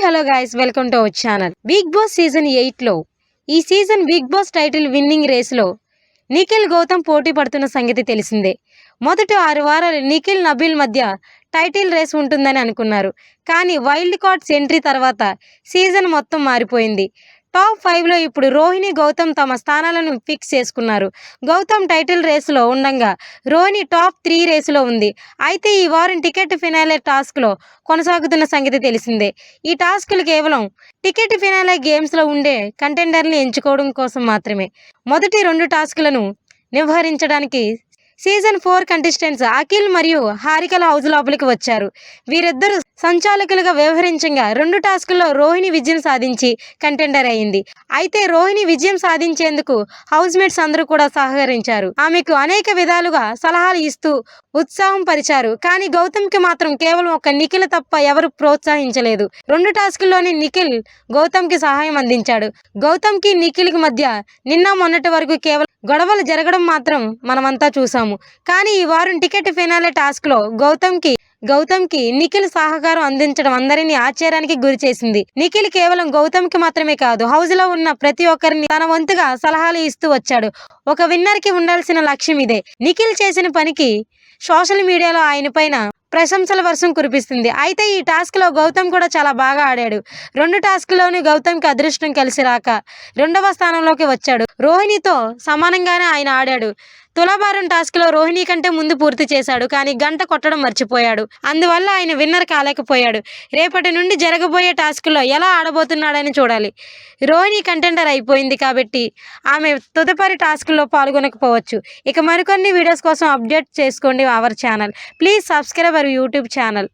Hello guys, welcome to our channel. Bigg Boss season 8లో ఈ season Bigg Boss title winning రేస్లో నిఖిల్ గౌతమ్ పోటీ పడుతున్న సంగతి తెలిసిందే. మొదటి 6 వారాలు నిఖిల్ నబీల్ మధ్య టైటిల్ రేస్ ఉంటుందని అనుకున్నారు. కానీ వైల్డ్ కార్డ్స్ ఎంట్రీ తర్వాత సీజన్ మొత్తం మారిపోయింది. టాప్ 5లో ఇప్పుడు రోహిణి, గౌతమ్ తమ స్థానాలను ఫిక్స్ చేసుకున్నారు. గౌతమ్ టైటిల్ రేసులో ఉండగా రోహిణి టాప్ 3 రేసులో ఉంది. అయితే ఈ వారం టికెట్ ఫినాలే టాస్క్లో కొనసాగుతున్న సంగతి తెలిసిందే. ఈ టాస్క్లు కేవలం టికెట్ ఫినాలే గేమ్స్లో ఉండే కంటెండర్ని ఎంచుకోవడం కోసం మాత్రమే. మొదటి 2 టాస్క్లను నిర్వహించడానికి సీజన్ 4 కంటెస్టెంట్స్ అఖిల్ మరియు హారికల హౌస్ లోపలికి వచ్చారు. వీరిద్దరూ సంచాలకులుగా వ్యవహరించగా 2 టాస్కుల్లో రోహిణి విజయం సాధించి కంటెండర్ అయింది. అయితే రోహిణి విజయం సాధించేందుకు హౌస్ మేట్స్ అందరూ కూడా సహకరించారు. ఆమెకు అనేక విధాలుగా సలహాలు ఇస్తూ ఉత్సాహం పరిచారు. కానీ గౌతమ్కి మాత్రం కేవలం ఒక నిఖిల్ తప్ప ఎవరు ప్రోత్సహించలేదు. 2 టాస్కుల్లోని నిఖిల్ గౌతమ్కి సహాయం అందించాడు. గౌతమ్కి నిఖిల్కి మధ్య నిన్న మొన్నటి వరకు కేవలం గొడవలు జరగడం మాత్రం మనమంతా చూసాము. కానీ ఈ వారం టికెట్ ఫినాలే టాస్క్లో గౌతమ్కి నిఖిల్ సహకారం అందించడం అందరినీ ఆశ్చర్యానికి గురి చేసింది. నిఖిల్ కేవలం గౌతమ్కి మాత్రమే కాదు, హౌస్ లో ఉన్న ప్రతి ఒక్కరిని తన వంతుగా సలహాలు ఇస్తూ వచ్చాడు. ఒక విన్నర్ కి ఉండాల్సిన లక్ష్యం ఇదే. నిఖిల్ చేసిన పనికి సోషల్ మీడియాలో ఆయన పైన ప్రశంసల వర్షం కురిపిస్తుంది. అయితే ఈ టాస్క్ లో గౌతమ్ కూడా చాలా బాగా ఆడాడు. 2 టాస్క్లోనూ గౌతమ్కి అదృష్టం కలిసి రాక 2వ స్థానంలోకి వచ్చాడు. రోహిణితో సమానంగానే ఆయన ఆడాడు. తులాభారం టాస్క్లో రోహిణి కంటే ముందు పూర్తి చేశాడు. కానీ గంట కొట్టడం మర్చిపోయాడు. అందువల్ల ఆయన విన్నర్ కాలేకపోయాడు. రేపటి నుండి జరగబోయే టాస్క్లో ఎలా ఆడబోతున్నాడని చూడాలి. రోహిణి కంటెండర్ అయిపోయింది కాబట్టి ఆమె తదుపరి టాస్క్లో పాల్గొనకపోవచ్చు. ఇక మరికొన్ని వీడియోస్ కోసం అప్డేట్ చేసుకోండి our channel. Please subscribe our YouTube channel.